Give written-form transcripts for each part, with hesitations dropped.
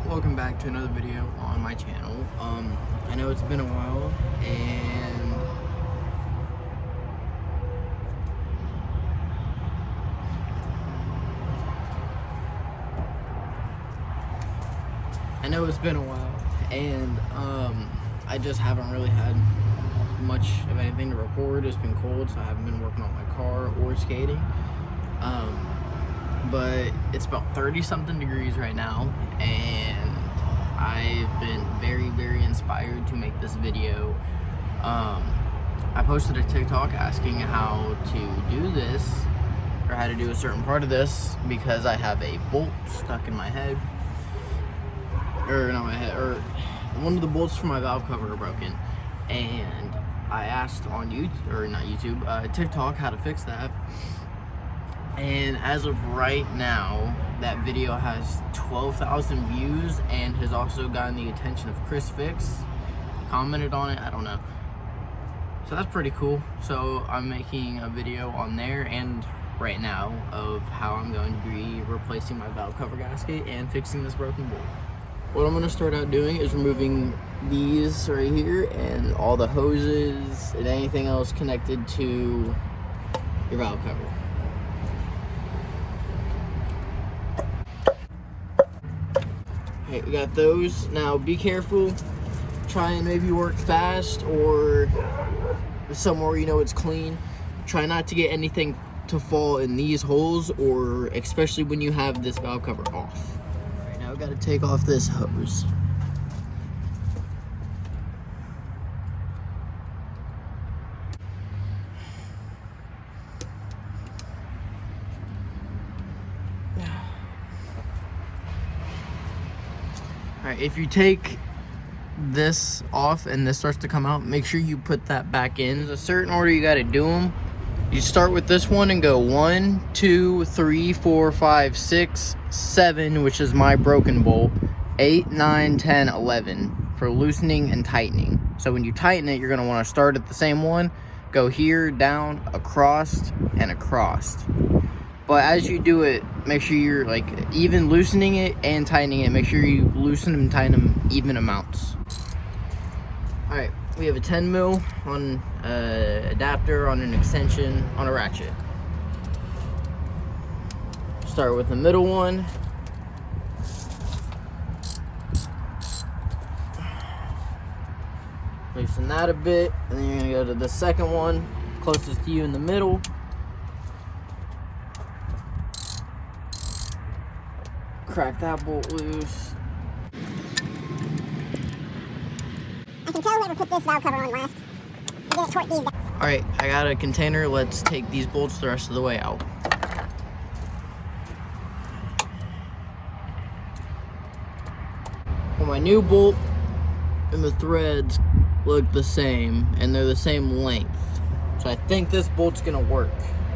welcome back to another video on my channel. I know it's been a while, and I just haven't really had much of anything to record. It's been cold, so I haven't been working on my car or skating. But it's about 30 something degrees right now, and I've been very inspired to make this video. I posted a TikTok asking how to do this, or how to do a certain part of this, because I have a bolt stuck in my head, or not my head, or one of the bolts for my valve cover are broken, and I asked on YouTube, or not YouTube, TikTok, how to fix that. And as of right now, that video has 12,000 views and has also gotten the attention of Chris Fix. Commented on it, I don't know. So that's pretty cool. So I'm making a video on there and right now of how I'm going to be replacing my valve cover gasket and fixing this broken bolt. What I'm going to start out doing is removing these right here and all the hoses and anything else connected to your valve cover. Okay, we got those. Now be careful. Try and maybe work fast or somewhere you know it's clean. Try not to get anything to fall in these holes, or especially when you have this valve cover off. All right, now we got to take off this hose. Alright, if you take this off and this starts to come out, make sure you put that back in. There's a certain order you gotta do them. You start with this one and go 1, 2, 3, 4, 5, 6, 7, which is my broken bolt, 8, 9, 10, 11 for loosening and tightening. So when you tighten it, you're gonna wanna start at the same one, go here, down, across, and across. But as you do it, make sure you're like even loosening it and tightening it. Make sure you loosen and tighten them even amounts. All right, we have a 10 mil on adapter on an extension on a ratchet. Start with the middle one. Loosen that a bit, and then you're gonna go to the second one, closest to you in the middle. Crack that bolt loose. I can tell whoever put this valve cover on last. I'm gonna torque these down. Alright, I got a container. Let's take these bolts the rest of the way out. Well, my new bolt and the threads look the same, and they're the same length. So I think this bolt's gonna work.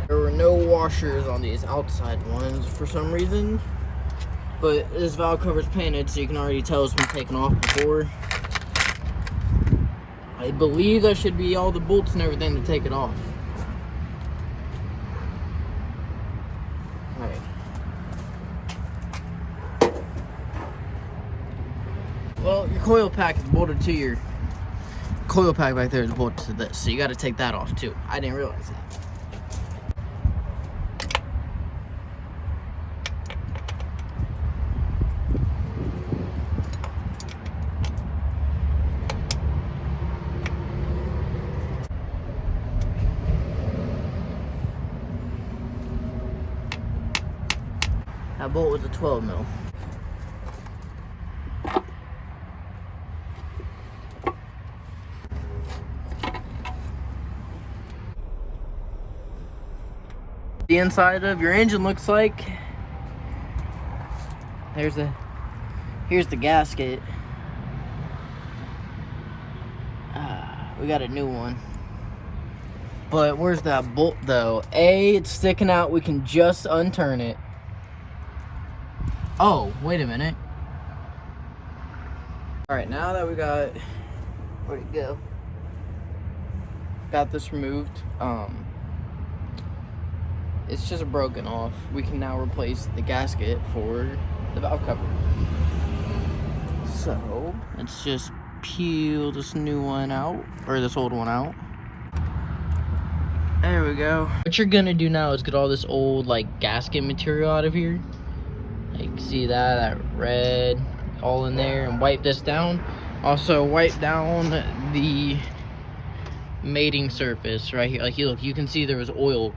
There were no washers on these outside ones for some reason. But this valve cover's painted, so you can already tell it's been taken off before. I believe that should be all the bolts and everything to take it off. Alright. Well, your coil pack is bolted to your coil pack back there is bolted to this, so you got to take that off too. I didn't realize that. That bolt was a 12 mil. The inside of your engine looks like. Here's the gasket. We got a new one. But where's that bolt though? It's sticking out. We can just unturn it. Oh, wait a minute. Alright, now that we got, where'd it go? Got this removed. It's just broken off. We can now replace the gasket for the valve cover. So let's just peel this new one out, or this old one out. There we go. What you're gonna do now is get all this old like gasket material out of here. Like, see that red all in there, and wipe this down. Also wipe down the mating surface right here. Like, you can see there was oil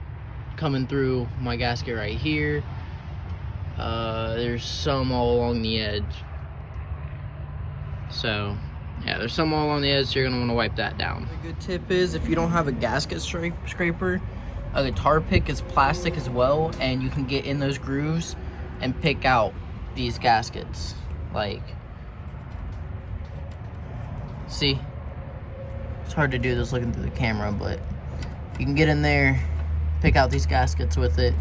coming through my gasket right here. There's some all along the edge. So yeah, there's some all along the edge, so you're gonna want to wipe that down. A good tip is, if you don't have a gasket scraper, a guitar pick is plastic as well, and you can get in those grooves and pick out these gaskets. Like, see, it's hard to do this looking through the camera, but you can get in there, pick out these gaskets with it.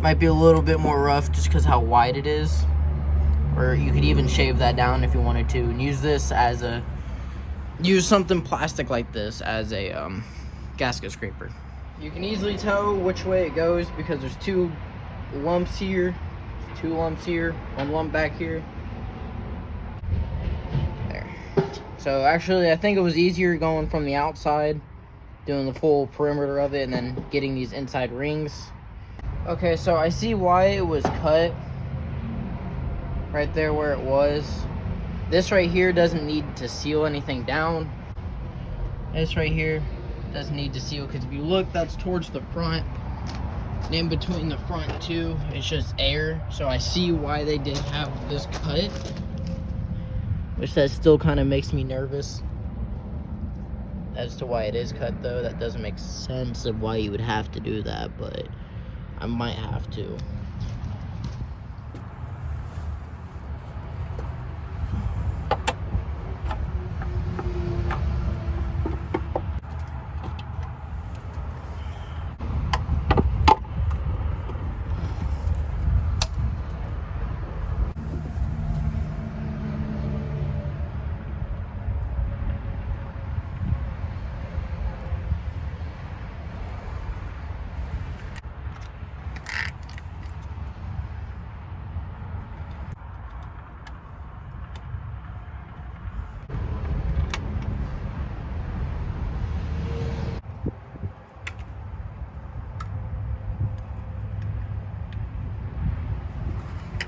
Might be a little bit more rough just because how wide it is, or you could even shave that down if you wanted to, and use this as a, use something plastic like this as a gasket scraper. You can easily tell which way it goes because there's two lumps here, one lump back here. There. So actually, I think it was easier going from the outside, doing the full perimeter of it, and then getting these inside rings. Okay, so I see why it was cut right there where it was. This right here doesn't need to seal anything down. This right here doesn't need to seal, because if you look, that's towards the front. And in between the front too, it's just air. So I see why they did have this cut, which that still kind of makes me nervous as to why it is cut though. That doesn't make sense of why you would have to do that, but I might have to.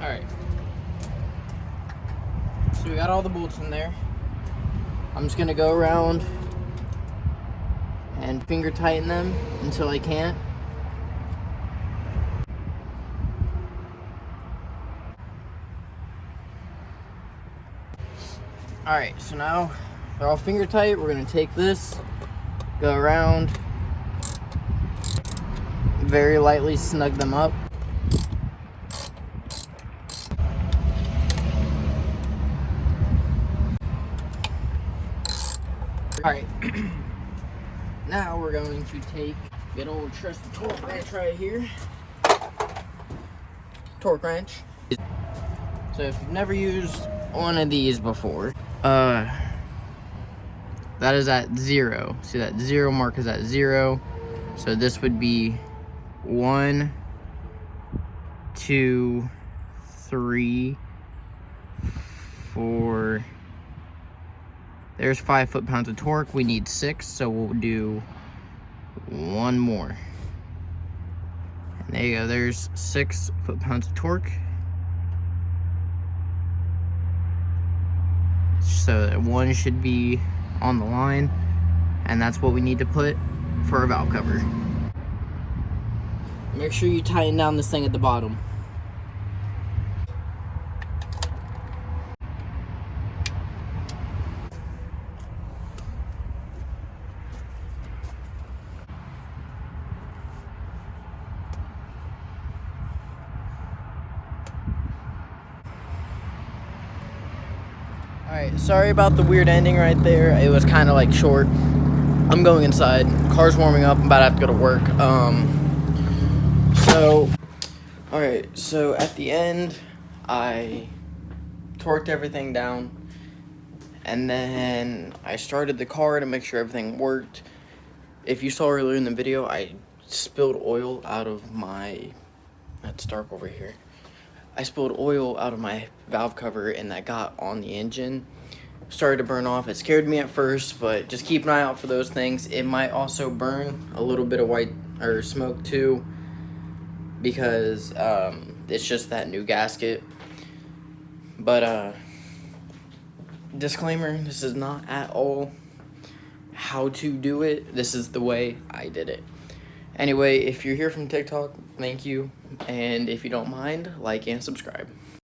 Alright, so we got all the bolts in there. I'm just gonna go around and finger tighten them until I can't. Alright, so now they're all finger tight. We're gonna take this, go around, very lightly snug them up. Alright, now we're going to take good old trusty torque wrench right here. Torque wrench. So if you've never used one of these before, that is at 0. See, that 0 mark is at 0. So this would be 1, 2, 3, 4. There's 5 foot-pounds of torque. We need 6, so we'll do 1 more. And there you go. There's 6 foot-pounds of torque. So that 1 should be on the line, and that's what we need to put for a valve cover. Make sure you tighten down this thing at the bottom. Alright, sorry about the weird ending right there. It was kind of like short. I'm going inside. Car's warming up. I'm about to have to go to work. Alright, so at the end, I torqued everything down. And then I started the car to make sure everything worked. If you saw earlier in the video, I spilled oil out of my... That's dark over here. I spilled oil out of my valve cover and that got on the engine. Started to burn off. It scared me at first, but just keep an eye out for those things. It might also burn a little bit of white or smoke too, because it's just that new gasket. But disclaimer, this is not at all how to do it. This is the way I did it. Anyway, if you're here from TikTok, thank you. And if you don't mind, like and subscribe.